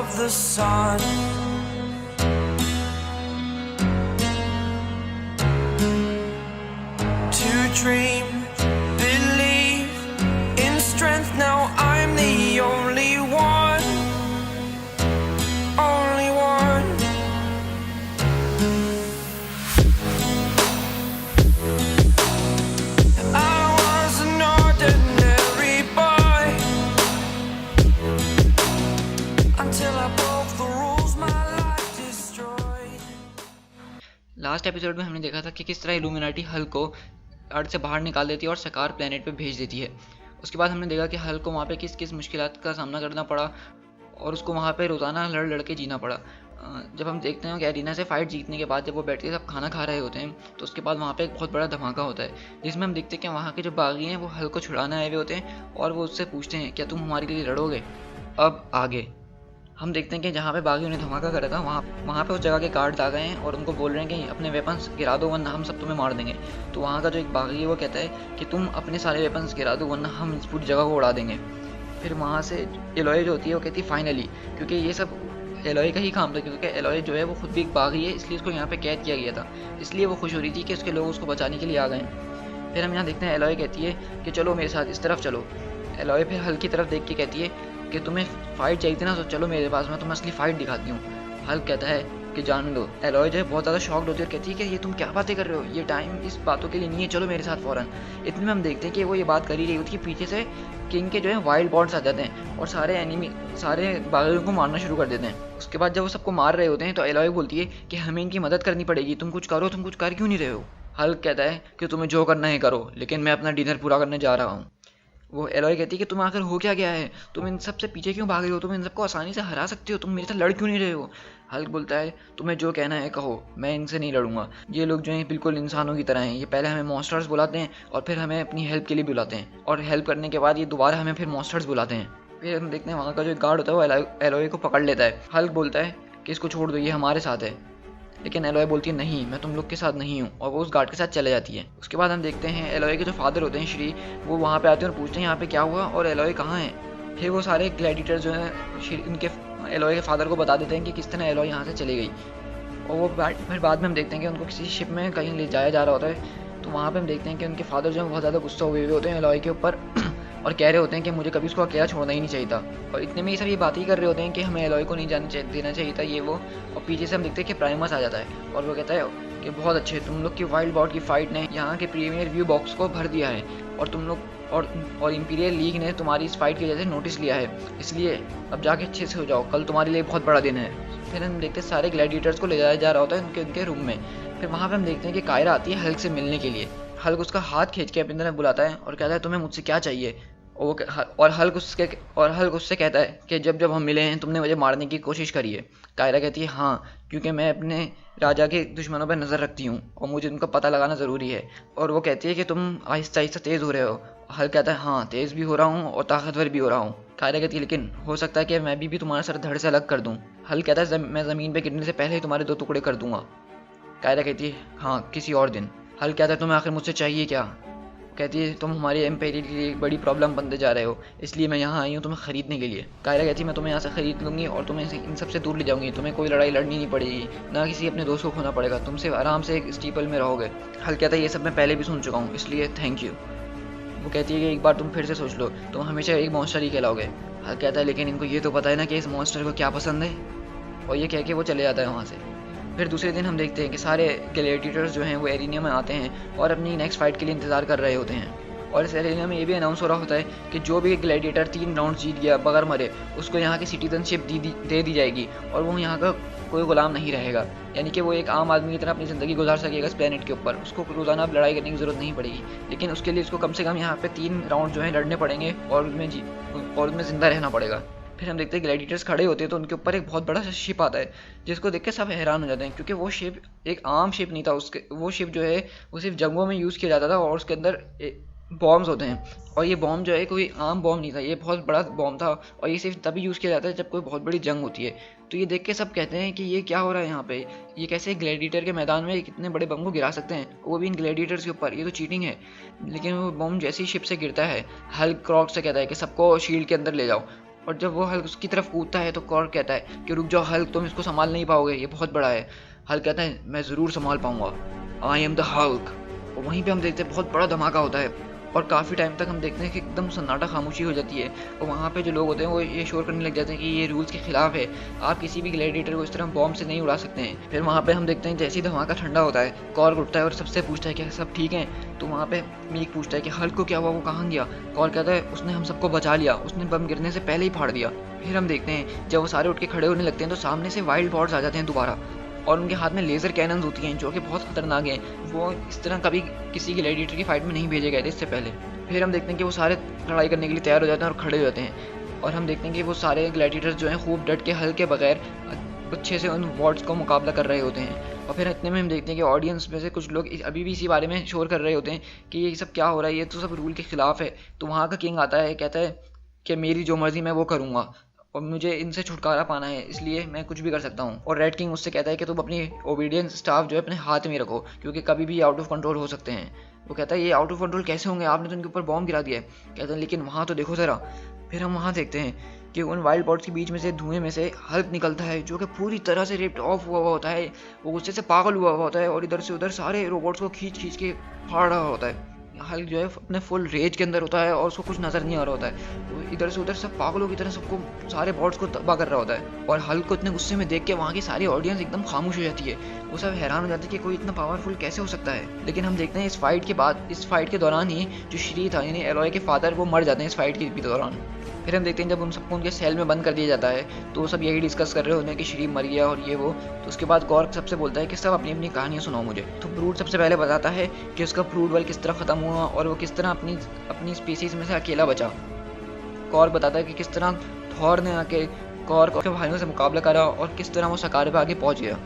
of the sun. To dream, believe in strength. Now I'm the only one, only one. I was an ordinary boy until I broke the rules my life destroyed. Last episode में हमने देखा था कि किस तरह illuminati Hulk को अर्थ से बाहर निकाल देती है और सकार प्लेनेट पे भेज देती है। उसके बाद हमने देखा कि हल्क को वहाँ पे किस किस मुश्किलात का सामना करना पड़ा और उसको वहाँ पे रोज़ाना लड़ लड़ के जीना पड़ा। जब हम देखते हैं कि एरिना से फाइट जीतने के बाद जब वो बैठ के सब खाना खा रहे होते हैं तो उसके बाद वहाँ पे एक बहुत बड़ा धमाका होता है, जिसमें हम देखते हैं कि वहाँ के जो बागी हैं वो हल्क को छुड़ाने आए हुए होते हैं और वो उससे पूछते हैं क्या तुम हमारे लिए लड़ोगे। अब आगे हम देखते हैं कि जहाँ पे बागी उन्हें धमाका करा था वहाँ पे उस जगह के गार्ड्स आ गए हैं और उनको बोल रहे हैं कि अपने वेपन्स गिरा दो वरना हम सब तुम्हें मार देंगे। तो वहाँ का जो एक बागी है वो कहता है कि तुम अपने सारे वेपन्स गिरा दो वरना हम इस पूरी जगह को उड़ा देंगे। फिर वहाँ से एलोय जो होती है वो कहती है फाइनली, क्योंकि ये सब एलोय का ही काम था, क्योंकि एलोय जो है वो खुद भी एक बागी है, इसलिए उसको यहाँ पे कैद किया गया था, इसलिए वो खुश हो रही थी कि उसके लोग उसको बचाने के लिए आ गए। फिर हम यहाँ देखते हैं एलोय कहती है कि चलो मेरे साथ इस तरफ चलो। एलोय फिर हल्क की तरफ देख के कहती है कि तुम्हें फाइट चाहिए थी ना, तो चलो मेरे पास, मैं तुम्हें असली फाइट दिखाती हूँ। हल्क कहता है कि जान दो। एलोय जो है बहुत ज़्यादा शॉक्ड होती है और कहती है कि ये तुम क्या बातें कर रहे हो, ये टाइम इस बातों के लिए नहीं है, चलो मेरे साथ फ़ौरन। इतने में हम देखते हैं कि वो ये बात कर ही रही होती है, पीछे से किंग के जो है वाइल्ड बॉन्ड्स आ जाते हैं और सारे बागियों को मारना शुरू कर देते हैं। उसके बाद जब वो सबको मार रहे होते हैं तो एलोय बोलती है कि हमें इनकी मदद करनी पड़ेगी, तुम कुछ करो, तुम कुछ कर क्यों नहीं रहे हो। हल्क कहता है कि तुम्हें जो करना है करो, लेकिन मैं अपना डिनर पूरा करने जा रहा हूँ। वो एलोय कहती है कि तुम आखिर हो क्या गया है, तुम इन सबसे पीछे क्यों भाग रहे हो, तुम इन सबको आसानी से हरा सकते हो, तुम मेरे साथ लड़ क्यों नहीं रहे हो। हल्क बोलता है तुम्हें जो कहना है कहो, मैं इनसे नहीं लड़ूंगा, ये लोग जो हैं बिल्कुल इंसानों की तरह हैं, ये पहले हमें मॉन्स्टर्स बुलाते हैं और फिर हमें अपनी हेल्प के लिए बुलाते हैं और हेल्प करने के बाद ये दोबारा हमें फिर मॉन्स्टर्स बुलाते हैं। फिर हम देखते हैं वहाँ का जो गार्ड होता है वो एलोय को पकड़ लेता है। हल्क बोलता है कि इसको छोड़ दो, ये हमारे साथ है, लेकिन एलोय बोलती है नहीं, मैं तुम लोग के साथ नहीं हूँ, और वो उस गार्ड के साथ चले जाती है। उसके बाद हम देखते हैं एलोय के जो फादर होते हैं श्री, वो वहाँ पे आते हैं और पूछते हैं यहाँ पे क्या हुआ और एलोय कहाँ है। फिर वो सारे ग्लैडिएटर जो हैं उनके एलोय के फादर को बता देते हैं कि किस तरह एलोय यहाँ से चली गई। और वो फिर बाद में हम देखते हैं कि उनको किसी शिप में कहीं ले जाया जा रहा होता है, तो वहाँ पर हम देखते हैं कि उनके फादर जो है बहुत ज़्यादा गुस्सा हुए होते हैं एलोय के ऊपर और कह रहे होते हैं कि मुझे कभी उसको अकेला छोड़ना ही नहीं चाहिए था। और इतने में ये सब ये बात ही कर रहे होते हैं कि हमें एलोय को नहीं देना चाहिए था ये वो। और पीछे से हम देखते हैं कि प्राइमस आ जाता है और वो कहता है कि बहुत अच्छे, तुम लोग की वाइल्ड बॉट की फाइट ने यहाँ के प्रीमियर व्यू बॉक्स को भर दिया है और तुम लोग और इंपीरियल लीग ने तुम्हारी इस फाइट की वजह से नोटिस लिया है, इसलिए अब जाके अच्छे से हो जाओ, कल तुम्हारे लिए बहुत बड़ा दिन है। फिर हम देखते हैं सारे ग्लैडिएटर्स को ले जाया जा रहा होता है उनके रूम में। फिर वहाँ पर हम देखते हैं कि कायरा आती है हल्क से मिलने के लिए। हल्क उसका हाथ खींच के अपनी तरफ बुलाता है और कहता है तुम्हें मुझसे क्या चाहिए। और हल्क उससे कहता है कि जब हम मिले हैं तुमने मुझे मारने की कोशिश करी है। कायरा कहती है हाँ, क्योंकि मैं अपने राजा के दुश्मनों पर नज़र रखती हूँ और मुझे उनका पता लगाना ज़रूरी है। और वो कहती है कि तुम आहिस्ता आहिस्ता तेज़ हो रहे हो। हल्क कहता है हाँ, तेज़ भी हो रहा हूँ और ताकतवर भी हो रहा हूँ। कायरा कहती है लेकिन हो सकता है कि मैं भी तुम्हारा सर धड़ से अलग कर दूँ। हल्क कहता है मैं ज़मीन पर गिरने से पहले ही तुम्हारे 2 टुकड़े कर दूँगा। कायरा कहती है हाँ, किसी और दिन। हल्क कहता है तुम्हें आखिर मुझसे चाहिए क्या। कहती है तुम हमारी एम्पायर के लिए एक बड़ी प्रॉब्लम बनते जा रहे हो, इसलिए मैं यहाँ आई हूँ तुम्हें ख़रीदने के लिए। कायरा कहती है मैं तुम्हें यहाँ से ख़रीद लूँगी और तुम्हें इन सबसे दूर ले जाऊँगी, तुम्हें कोई लड़ाई लड़नी नहीं पड़ेगी, ना किसी अपने दोस्त को खोना पड़ेगा, तुम सिर्फ आराम से एक स्टीपल में रहोगे। हल्क कहता है ये सब मैं पहले भी सुन चुका हूँ, इसलिए थैंक यू। वो कहती है कि एक बार तुम फिर से सोच लो, तुम हमेशा एक मॉन्स्टर ही कहलाओगे। हल्क कहता है लेकिन इनको ये तो पता है ना कि इस मॉन्स्टर को क्या पसंद है। और ये कह के वो चले जाता है वहाँ से। फिर दूसरे दिन हम देखते हैं कि सारे ग्लैडिएटर्स जो हैं वो एरिना में आते हैं और अपनी नेक्स्ट फाइट के लिए इंतज़ार कर रहे होते हैं। और इस एरिना में ये भी अनाउंस हो रहा होता है कि जो भी ग्लैडिएटर 3 राउंड जीत गया बगैर मरे, उसको यहाँ की सिटीजनशिप दे दी जाएगी और वो यहाँ का कोई गुलाम नहीं रहेगा, यानी कि वो एक आम आदमी की तरह अपनी ज़िंदगी गुजार सकेगा इस प्लेनेट के ऊपर। उसको रोज़ाना अब लड़ाई करने की ज़रूरत नहीं पड़ेगी, लेकिन उसके लिए उसको कम से कम यहाँ पे 3 राउंड जो है लड़ने पड़ेंगे और उनमें ज़िंदा रहना पड़ेगा। फिर हम देखते हैं ग्लैडिएटर्स खड़े होते हैं तो उनके ऊपर एक बहुत बड़ा शिप आता है, जिसको देख के सब हैरान हो जाते हैं, क्योंकि वो शिप एक आम शिप नहीं था। वो शिप जो है वो सिर्फ जंगों में यूज़ किया जाता था और उसके अंदर बॉम्ब्स होते हैं, और ये बॉम्ब जो है कोई आम बॉम्ब नहीं था, ये बहुत बड़ा बॉम्ब था और ये सिर्फ तभी यूज़ किया जाता है जब कोई बहुत बड़ी जंग होती है। तो ये देख के सब कहते हैं कि ये क्या हो रहा है यहाँ पे, ये कैसे ग्लैडिएटर के मैदान में कितने बड़े बम को गिरा सकते हैं, वो भी इन ग्लैडिएटर्स के ऊपर, ये तो चीटिंग है। लेकिन वो बॉम्ब जैसे ही शिप से गिरता है, हल्क क्रॉक से कहता है कि सबको शील्ड के अंदर ले जाओ, और जब वो हल्क उसकी तरफ कूदता है तो कॉर्ग कहता है कि रुक जाओ हल्क, तुम इसको संभाल नहीं पाओगे, ये बहुत बड़ा है। हल्क कहता है मैं ज़रूर संभाल पाऊंगा, आई एम द हल्क। और वहीं पे हम देखते हैं बहुत बड़ा धमाका होता है और काफ़ी टाइम तक हम देखते हैं कि एकदम सन्नाटा खामोशी हो जाती है। और वहाँ पे जो लोग होते हैं वो ये शोर करने लग जाते हैं कि ये रूल्स के खिलाफ है, आप किसी भी ग्लैडिएटर को इस तरह बॉम्ब से नहीं उड़ा सकते हैं। फिर वहाँ पे हम देखते हैं जैसे ही धमाका ठंडा होता है, कॉर्ग उठता है और सबसे पूछता है कि सब ठीक हैं। तो वहाँ पे मीक पूछता है कि हल्क को क्या हुआ, वो कहाँ गया। कॉर्ग कहता है उसने हम सबको बचा लिया, उसने बम गिरने से पहले ही फाड़ दिया। फिर हम देखते हैं जब वो सारे उठ के खड़े होने लगते हैं तो सामने से वाइल्ड बॉर्ड्स आ जाते हैं दोबारा, और उनके हाथ में लेज़र कैनन्स होती हैं जो कि बहुत खतरनाक हैं। वो इस तरह कभी किसी ग्लैडिएटर की फाइट में नहीं भेजे गए थे इससे पहले। फिर हम देखते हैं कि वो सारे लड़ाई करने के लिए तैयार हो जाते हैं और खड़े हो जाते हैं, और हम देखते हैं कि वो सारे ग्लैडिएटर्स जो हैं खूब डट के हल्क के बगैर अच्छे से उन वॉर्ड्स को मुकाबला कर रहे होते हैं। और फिर इतने में हम देखते हैं कि ऑडियंस में से कुछ लोग अभी भी इसी बारे में शोर कर रहे होते हैं कि ये सब क्या हो रहा है, ये तो सब रूल के खिलाफ है। तो वहाँ का किंग आता है, कहता है कि मेरी जो मर्जी मैं वो करूँगा और मुझे इनसे छुटकारा पाना है, इसलिए मैं कुछ भी कर सकता हूँ। और रेड किंग उससे कहता है कि तुम अपनी ओबीडियंस स्टाफ जो है अपने हाथ में रखो, क्योंकि कभी भी आउट ऑफ कंट्रोल हो सकते हैं। वो कहता है ये आउट ऑफ कंट्रोल कैसे होंगे, आपने तो उनके ऊपर बॉम्ब गिरा दिया है। कहता है लेकिन वहाँ तो देखो ज़रा। फिर हम वहाँ देखते हैं कि उन वाइल्ड बॉर्ड्स के बीच में से धुएं में से हल्क निकलता है जो कि पूरी तरह से रिप्ट ऑफ हुआ हुआ होता है। वो गुस्से से पागल हुआ हुआ होता है और इधर से उधर सारे रोबोट्स को खींच खींच के फाड़ रहा होता है। हल्क जो है अपने फुल रेज के अंदर होता है और उसको कुछ नज़र नहीं आ रहा होता है। वो इधर से उधर सब पागलों की तरह सबको सारे बॉट्स को तबाह कर रहा होता है। और हल्क को इतने गुस्से में देख के वहाँ की सारी ऑडियंस एकदम खामोश हो जाती है। वो सब हैरान हो जाते हैं कि कोई इतना पावरफुल कैसे हो सकता है। लेकिन हम देखते हैं इस फाइट के बाद, इस फाइट के दौरान ही जो श्री था यानी एलॉय के फादर, वो मर जाते हैं इस फाइट के भी दौरान। फिर हम देखते हैं जब उन सबको उनके सेल में बंद कर दिया जाता है तो वो सब यही डिस्कस कर रहे होते हैं कि श्री मर गया और ये वो। तो उसके बाद कॉर्ग सबसे बोलता है कि सब अपनी अपनी कहानियाँ सुनाओ मुझे। तो ब्रूट सबसे पहले बताता है कि उसका ब्रूड वर्ल्ड किस तरह ख़त्म हुआ और वो किस तरह अपनी स्पीसीज में से अकेला बचा। कॉर्ग बताता है कि किस तरह थॉर ने आके कॉर्ग के भाइयों से मुकाबला करा और किस तरह वो सकारे पे आगे पहुँच गया।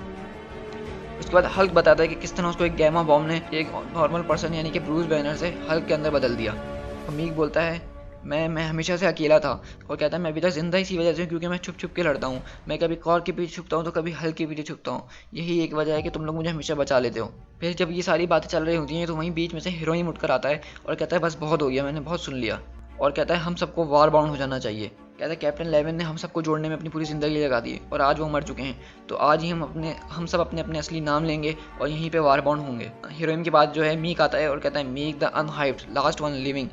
उसके बाद हल्क बताता है कि किस तरह उसको एक गैमा बॉम्ब ने एक नॉर्मल पर्सन यानी कि ब्रूस बैनर से हल्क के अंदर बदल दिया। और मीक बोलता है मैं हमेशा से अकेला था, और कहता है मैं अभी तक जिंदा इसी वजह से क्योंकि मैं छुप छुप के लड़ता हूँ। मैं कभी कॉर्ग के पीछे छुपता हूँ तो कभी हल्क के पीछे छुपता हूँ, यही एक वजह है कि तुम लोग मुझे हमेशा बचा लेते हो। फिर जब ये सारी बातें चल रही होती हैं तो वहीं बीच में से हीरोइन उठकर आता है और कहता है बस बहुत हो गया, मैंने बहुत सुन लिया। और कहता है हम सबको वार बाउंड हो जाना चाहिए। कहता है कैप्टन लेवन ने हम सबको जोड़ने में अपनी पूरी ज़िंदगी लगा दी और आज वो मर चुके हैं, तो आज ही हम सब अपने अपने असली नाम लेंगे और यहीं पे वार बाउंड होंगे। हीरोइन के बाद जो है मीक आता है और कहता है Miek the unhyped last one living.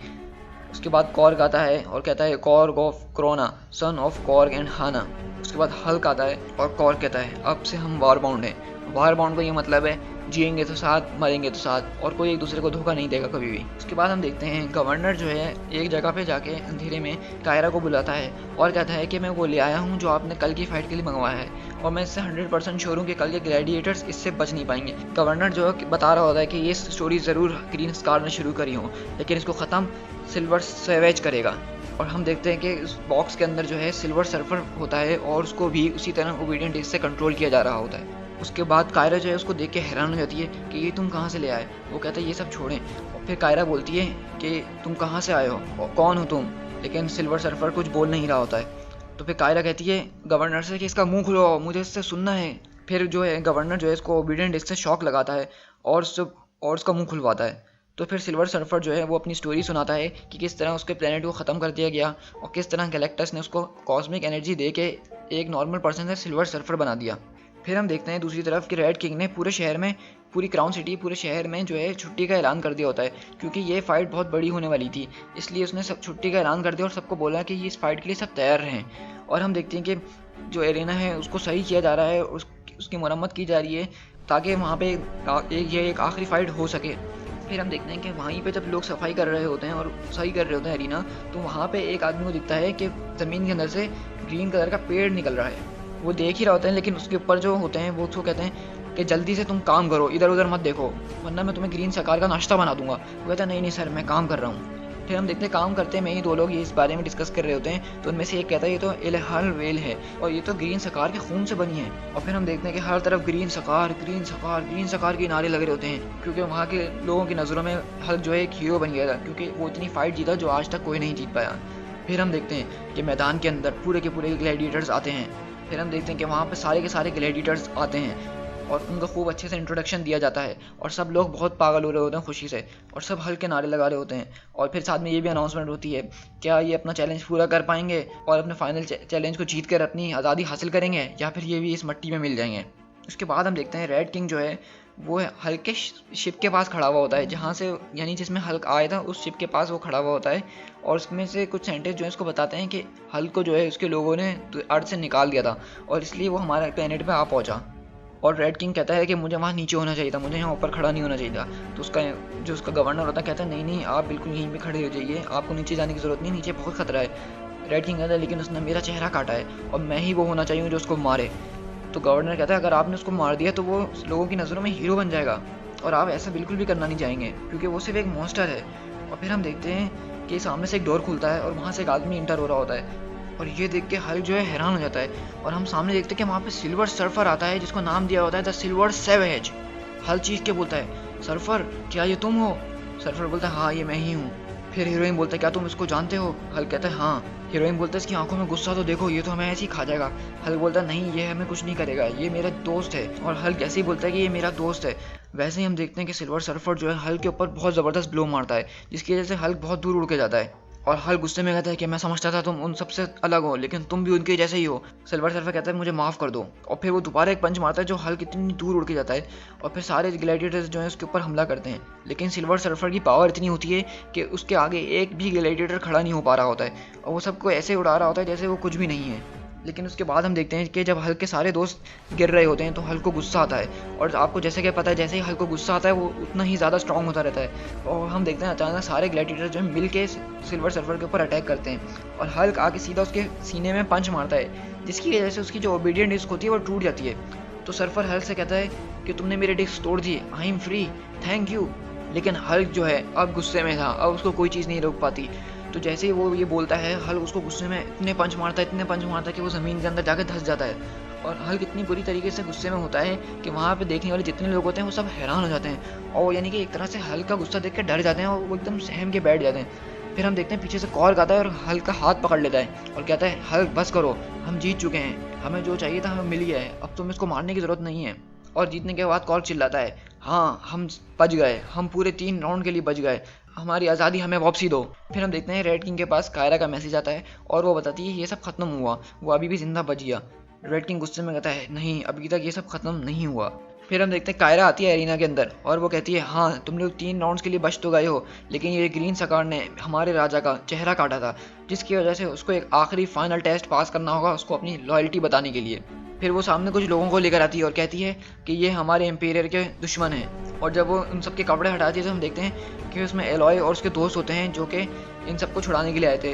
उसके बाद कॉर्ग आता है और कहता है Korg of Krona son of Korg and Hana. उसके बाद हल्क आता है और कॉर्ग कहता है अब से हम वार बाउंड हैं। वार बाउंड का ये मतलब है जिएंगे तो साथ, मरेंगे तो साथ, और कोई एक दूसरे को धोखा नहीं देगा कभी भी। उसके बाद हम देखते हैं गवर्नर जो है एक जगह पे जाके अंधेरे में कायरा को बुलाता है और कहता है कि मैं वो ले आया हूँ जो आपने कल की फाइट के लिए मंगवाया है, और मैं इससे 100% श्योर हूँ कि कल के ग्लैडिएटर्स इससे बच नहीं पाएंगे। गवर्नर जो बता रहा होता है कि ये स्टोरी ज़रूर ग्रीन स्कार ने शुरू करी हो, लेकिन इसको ख़त्म सिल्वर सैवेज करेगा। और हम देखते हैं कि इस बॉक्स के अंदर जो है सिल्वर सर्फर होता है और उसको भी उसी तरह ओबीडियंट डिस्क से कंट्रोल किया जा रहा होता है। उसके बाद कायरा जो है उसको देख के हैरान हो जाती है कि ये तुम कहाँ से ले आए। वो कहता है ये सब छोड़ें। और फिर कायरा बोलती है कि तुम कहाँ से आए हो और कौन हो तुम, लेकिन सिल्वर सर्फर कुछ बोल नहीं रहा होता है। तो फिर कायरा कहती है गवर्नर से कि इसका मुंह खुलवाओ, मुझे इससे सुनना है। फिर जो है गवर्नर जो है इसको ओबीडियंट डिस्क से शॉक लगाता है और उसका मुंह खुलवाता है। तो फिर सिल्वर सर्फर जो है वो अपनी स्टोरी सुनाता है कि किस तरह उसके प्लेनेट को ख़त्म कर दिया गया और किस तरह गैलेक्टस ने उसको कॉस्मिक एनर्जी दे के एक नॉर्मल पर्सन से सिल्वर सर्फर बना दिया। फिर हम देखते हैं दूसरी तरफ कि रेड किंग ने पूरे शहर में, पूरी क्राउन सिटी, पूरे शहर में जो है छुट्टी का ऐलान कर दिया होता है, क्योंकि ये फाइट बहुत बड़ी होने वाली थी, इसलिए उसने सब छुट्टी का ऐलान कर दिया और सबको बोला कि इस फाइट के लिए सब तैयार रहें। और हम देखते हैं कि जो एरेना है उसको सही किया जा रहा है, उसकी मरम्मत की जा रही है ताकि वहाँ पे एक आखिरी फाइट हो सके। फिर हम देखते हैं कि वहीं पे जब लोग सफाई कर रहे होते हैं और सही कर रहे होते हैं एरिना, तो वहाँ पे एक आदमी को दिखता है कि ज़मीन के अंदर से ग्रीन कलर का पेड़ निकल रहा है। वो देख ही रहा होता है, लेकिन उसके ऊपर जो होते हैं वो उसको कहते हैं कि जल्दी से तुम काम करो, इधर उधर मत देखो वरना मैं तुम्हें ग्रीन सकार का नाश्ता बना दूंगा। वो कहता है नहीं सर मैं काम कर रहा हूँ। फिर हम देखते हैं काम करते में ही दो लोग ये इस बारे में डिस्कस कर रहे होते हैं, तो उनमें से एक कहता है ये तो एलहल वेल है और ये तो ग्रीन सकार के खून से बनी है। और फिर हम देखते हैं कि हर तरफ ग्रीन सकार ग्रीन सकार ग्रीन सकार के नारे लग रहे होते हैं, क्योंकि वहाँ के लोगों की नज़रों में हल्क जो है एक हीरो बन गया था, क्योंकि वो इतनी फाइट जीता जो आज तक कोई नहीं जीत पाया। फिर हम देखते हैं कि मैदान के अंदर पूरे के पूरे ग्लैडिएटर्स आते हैं। फिर हम देखते हैं कि वहाँ पर सारे के सारे ग्लैडिएटर्स आते हैं और उनका खूब अच्छे से इंट्रोडक्शन दिया जाता है और सब लोग बहुत पागल हो रहे होते हैं खुशी से और सब हल्क के नारे लगा रहे होते हैं। और फिर साथ में ये भी अनाउंसमेंट होती है क्या ये अपना चैलेंज पूरा कर पाएंगे और अपने फाइनल चैलेंज को जीत कर अपनी आज़ादी हासिल करेंगे या फिर ये भी इस मट्टी में मिल जाएंगे। उसके बाद हम देखते हैं रेड किंग जो है वो हल्क के शिप के पास खड़ा हुआ होता है, जहाँ से यानी जिसमें हल्क आया था उस शिप के पास वो खड़ा हुआ होता है। और उसमें से कुछ साइंटिस्ट जो है इसको बताते हैं कि हल्क को जो है उसके लोगों ने अर्थ से निकाल दिया था और इसलिए वो हमारे प्लेनेट पे आ पहुंचा। और रेड किंग कहता है कि मुझे वहाँ नीचे होना चाहिए था, मुझे यहाँ ऊपर खड़ा नहीं होना चाहिए था। तो उसका गवर्नर होता है कहता है नहीं आप बिल्कुल यहीं पे खड़े हो जाइए, आपको नीचे जाने की ज़रूरत नहीं, नीचे बहुत खतरा है। रेड किंग कहता है लेकिन उसने मेरा चेहरा काटा है और मैं ही वो होना चाहिए जो उसको मारे। तो गवर्नर कहता है अगर आपने उसको मार दिया तो वो लोगों की नज़रों में हीरो बन जाएगा और आप ऐसा बिल्कुल भी करना नहीं चाहेंगे क्योंकि वो सिर्फ एक मॉन्स्टर है। और फिर हम देखते हैं कि सामने से एक डोर खुलता है और वहाँ से एक आदमी इंटर हो रहा होता है और ये देख के हल्क जो है हैरान हो जाता है। और हम सामने देखते हैं कि वहाँ पे सिल्वर सर्फर आता है जिसको नाम दिया होता है द सिल्वर सेवेज। हल्क चीख के बोलता है सर्फर क्या ये तुम हो? सर्फर बोलता है हाँ ये मैं ही हूँ। फिर हीरोइन बोलता है क्या तुम इसको जानते हो? हल्क कहता है हाँ। हीरोइन बोलता है इसकी आंखों में गुस्सा तो देखो, ये तो हमें ऐसे ही खा जाएगा। हल्क बोलता है नहीं ये हमें कुछ नहीं करेगा, ये मेरा दोस्त है। और हल्क ऐसे ही बोलता है कि ये मेरा दोस्त है। वैसे ही हम देखते हैं कि सिल्वर सर्फर जो है हल्क के ऊपर बहुत ज़बरदस्त ब्लो मारता है जिसकी वजह से हल्क बहुत दूर उड़ के जाता है। और हल्क गुस्से में कहता है कि मैं समझता था तुम उन सबसे अलग हो लेकिन तुम भी उनके जैसे ही हो। सिल्वर सर्फर कहता है मुझे माफ़ कर दो और फिर वो दोबारा एक पंच मारता है जो हल्क इतनी दूर उड़ के जाता है और फिर सारे ग्लैडिएटर्स जो है उसके ऊपर हमला करते हैं। लेकिन सिल्वर सर्फर की पावर इतनी होती है कि उसके आगे एक भी ग्लैडिएटर खड़ा नहीं हो पा रहा होता है और वो सबको ऐसे उड़ा रहा होता है जैसे वो कुछ भी नहीं है। लेकिन उसके बाद हम देखते हैं कि जब हल्क के सारे दोस्त गिर रहे होते हैं तो हल्क को गुस्सा आता है और आपको जैसे कि पता है जैसे ही हल्क को गुस्सा आता है वो उतना ही ज़्यादा स्ट्रांग होता रहता है। और हम देखते हैं अचानक सारे ग्लैडिएटर जो है मिल के सिल्वर सर्फर के ऊपर अटैक करते हैं और हल्क आके सीधा उसके सीने में पंच मारता है जिसकी वजह से उसकी जो ओबीडियंट डिस्क होती है वो टूट जाती है। तो सर्फर हल्क से कहता है कि तुमने मेरे डिस्क तोड़ दी, I am free, thank you. लेकिन हल्क जो है अब गुस्से में था, अब उसको कोई चीज़ नहीं रोक पाती। तो जैसे ही वो ये बोलता है हल्क उसको गुस्से में इतने पंच मारता है कि वो ज़मीन के अंदर जाकर धंस जाता है। और हल्क इतनी बुरी तरीके से गुस्से में होता है कि वहाँ पे देखने वाले जितने लोग होते हैं वो सब हैरान हो जाते हैं और यानी कि एक तरह से हल्क का गुस्सा देख के डर जाते हैं और वो एकदम सहम के बैठ जाते हैं। फिर हम देखते हैं पीछे से कॉर्क आता है और हल्क का हाथ पकड़ लेता है और कहता है हल्क बस करो, हम जीत चुके हैं, हमें जो चाहिए था हमें मिल गया है, अब तुम्हें इसको मारने की ज़रूरत नहीं है। और जीतने के बाद कॉर्क चिल्लाता है हाँ हम बच गए, हम पूरे 3 राउंड के लिए बच गए, हमारी आज़ादी हमें वापसी दो। फिर हम देखते हैं रेड किंग के पास कायरा का मैसेज आता है और वो बताती है ये सब खत्म हुआ, वो अभी भी जिंदा बच गया। रेड किंग गुस्से में कहता है नहीं अभी तक ये सब खत्म नहीं हुआ। फिर हम देखते हैं कायरा आती है एरिना के अंदर और वो कहती है हाँ तुम लोग 3 राउंड्स के लिए बच तो गए हो लेकिन ये ग्रीन सकार ने हमारे राजा का चेहरा काटा था जिसकी वजह से उसको एक आखिरी फाइनल टेस्ट पास करना होगा उसको अपनी लॉयल्टी बताने के लिए। फिर वो सामने कुछ लोगों को लेकर आती है और कहती है कि ये हमारे एम्पायर के दुश्मन हैं। और जब वो उन सब के कपड़े हटाती है तो हम देखते हैं कि उसमें एलॉय और उसके दोस्त होते हैं जो कि इन सबको छुड़ाने के लिए आए थे।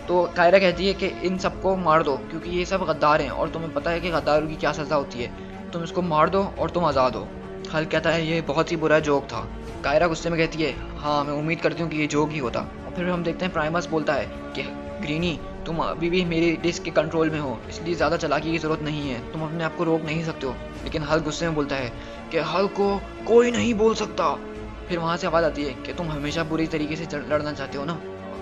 तो कायरा कहती है कि इन सबको मार दो क्योंकि ये सब गद्दार हैं और तुम्हें पता है कि गद्दारों की क्या सज़ा होती है, तुम इसको मार दो और तुम आज़ाद हो। हल्क कहता है ये बहुत ही बुरा जोक था। कायरा गुस्से में कहती है हाँ मैं उम्मीद करती हूँ कि ये जोक ही होता। और फिर हम देखते हैं प्राइमस बोलता है कि ग्रीनी तुम अभी भी मेरी डिस्क के कंट्रोल में हो इसलिए ज़्यादा चालाकी की ज़रूरत नहीं है, तुम अपने आप को रोक नहीं सकते हो। लेकिन हल्क गुस्से में बोलता है कि हल्क को कोई नहीं बोल सकता। फिर वहाँ से आवाज़ आती है कि तुम हमेशा बुरी तरीके से लड़ना चाहते हो ना।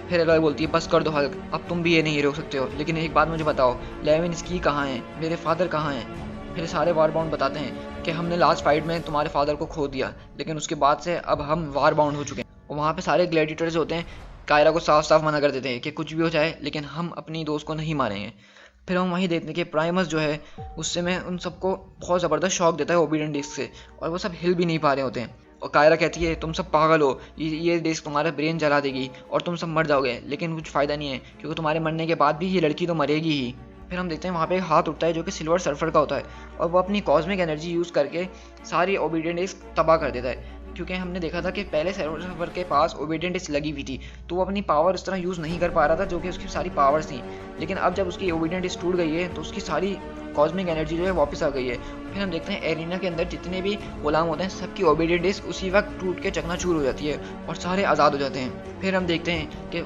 फिर एलॉय बोलती है बस कर दो हल्क, अब तुम भी ये नहीं रोक सकते हो, लेकिन एक बात मुझे बताओ लेविन्स्की कहाँ हैं, मेरे फादर कहाँ हैं। फिर सारे वार बाउंड बताते हैं कि हमने लास्ट फाइट में तुम्हारे फादर को खो दिया लेकिन उसके बाद से अब हम वार बाउंड हो चुके हैं। और वहाँ पे सारे ग्लैडिएटर्स होते हैं कायरा को साफ साफ मना कर देते हैं कि कुछ भी हो जाए लेकिन हम अपनी दोस्त को नहीं मारेंगे। फिर हम वहीं देखते हैं कि प्राइमस जो है उससे में उन सबको बहुत ज़बरदस्त शॉक देता है ओबीडियंट डिस्क से और वो सब हिल भी नहीं पा रहे होते हैं। और कायरा कहती है तुम सब पागल हो, ये डिस्क तुम्हारा ब्रेन जला देगी और तुम सब मर जाओगे, लेकिन कुछ फ़ायदा नहीं है क्योंकि तुम्हारे मरने के बाद भी ये लड़की तो मरेगी ही। फिर हम देखते हैं वहाँ पे एक हाथ उठता है जो कि सिल्वर सर्फर का होता है और वो अपनी कॉस्मिक एनर्जी यूज़ करके सारी ओबीडियंट डिस्क तबाह कर देता है। क्योंकि हमने देखा था कि पहले सिल्वर सर्फर के पास ओबीडियंट डिस्क लगी हुई थी तो वो अपनी पावर इस तरह यूज़ नहीं कर पा रहा था जो कि उसकी सारी पावर्स थी। लेकिन अब जब उसकी ओबीडियंट डिस्क टूट गई है तो उसकी सारी कॉस्मिक एनर्जी जो है वापस आ गई है। फिर हम देखते हैं एरिना के अंदर जितने भी गुलाम होते हैं सबकी ओबीडियंट डिस्क उसी वक्त टूट के चकनाचूर हो जाती है और सारे आज़ाद हो जाते हैं। फिर हम देखते हैं कि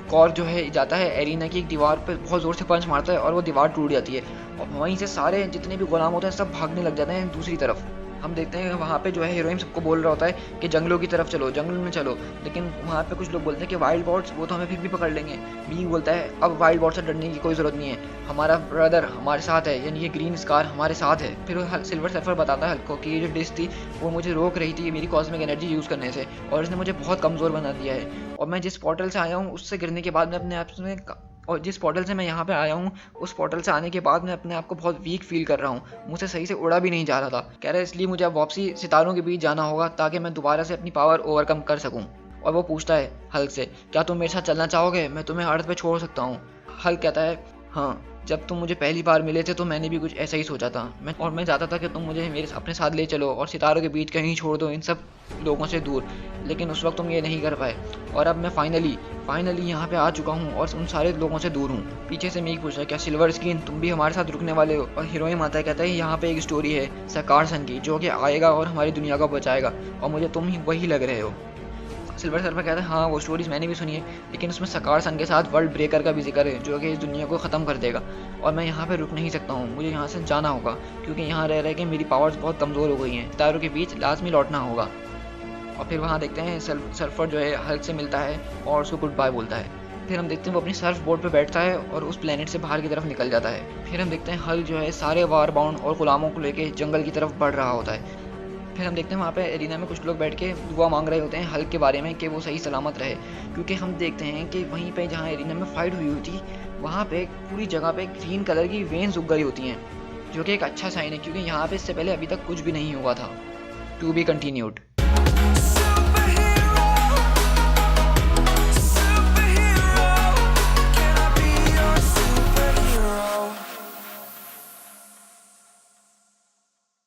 कॉर्क जो है जाता है एरिना की एक दीवार पर बहुत ज़ोर से पंच मारता है और वो दीवार टूट जाती है और वहीं से सारे जितने भी गुलाम होते हैं सब भागने लग जाते हैं दूसरी तरफ। हम देखते हैं वहाँ पे जो है हीरोइन सबको बोल रहा होता है कि जंगलों की तरफ चलो, जंगल में चलो, लेकिन वहाँ पे कुछ लोग बोलते हैं कि वाइल्ड बॉट्स वो तो हमें फिर भी पकड़ लेंगे। बी बोलता है अब वाइल्ड बॉट से डरने की कोई ज़रूरत नहीं है, हमारा ब्रदर हमारे साथ है, यानी ये ग्रीन स्कार हमारे साथ है। फिर सिल्वर सर्फर बताता है हल्क को कि ये जो डिश थी वो मुझे रोक रही थी मेरी कॉस्मिक एनर्जी यूज़ करने से, और इसने मुझे बहुत कमज़ोर बना दिया है, और मैं जिस पोर्टल से आया हूँ उससे गिरने के बाद मैं अपने आप में, और जिस पोर्टल से मैं यहाँ पे आया हूँ उस पोर्टल से आने के बाद मैं अपने आप को बहुत वीक फील कर रहा हूँ, मुझसे सही से उड़ा भी नहीं जा रहा था। कह रहा है इसलिए मुझे अब वापसी सितारों के बीच जाना होगा ताकि मैं दोबारा से अपनी पावर ओवरकम कर सकूँ। और वो पूछता है हल्क से, क्या तुम मेरे साथ चलना चाहोगे, मैं तुम्हें अर्थ पे छोड़ सकता हूँ। हल्क कहता है हाँ, जब तुम मुझे पहली बार मिले थे तो मैंने भी कुछ ऐसा ही सोचा था, मैं चाहता था कि तुम मुझे मेरे अपने साथ ले चलो और सितारों के बीच कहीं छोड़ दो इन सब लोगों से दूर, लेकिन उस वक्त तुम ये नहीं कर पाए, और अब मैं फाइनली यहाँ पे आ चुका हूँ और उन सारे लोगों से दूर हूँ। पीछे से मीक पूछ रहा है क्या सिल्वर स्किन तुम भी हमारे साथ रुकने वाले हो, और हीरोइन आता है कहता है यहाँ पे एक स्टोरी है सकार सन की जो कि आएगा और हमारी दुनिया को बचाएगा, और मुझे तुम ही वही लग रहे हो। सिल्वर सर्फर कहता है हाँ वो स्टोरीज मैंने भी सुनी है, लेकिन उसमें सकार सन के साथ वर्ल्ड ब्रेकर का भी जिक्र है जो कि इस दुनिया को ख़त्म कर देगा, और मैं यहाँ पे रुक नहीं सकता हूँ, मुझे यहाँ से जाना होगा क्योंकि यहाँ रह के मेरी पावर्स बहुत कमज़ोर हो गई हैं, सितारों के बीच लाजमी लौटना होगा। और फिर वहाँ देखते हैं सर्फर जो है हल्क से मिलता है और उसको गुड बाय बोलता है। फिर हम देखते हैं वो अपनी सर्फ बोर्ड पे बैठता है और उस प्लेनेट से बाहर की तरफ निकल जाता है। फिर हम देखते हैं हल्क जो है सारे वार बाउंड और गुलामों को लेके जंगल की तरफ बढ़ रहा होता है। फिर हम देखते हैं वहाँ पे एरिना में कुछ लोग बैठ के दुआ मांग रहे होते हैं हल्क के बारे में कि वो सही सलामत रहे, क्योंकि हम देखते हैं कि वहीं पे जहाँ एरिना में फाइट हुई थी वहाँ पे पूरी जगह पे ग्रीन कलर की वेन्स उग गई होती हैं, जो कि एक अच्छा साइन है क्योंकि यहाँ पे इससे पहले अभी तक कुछ भी नहीं हुआ था। To be continued.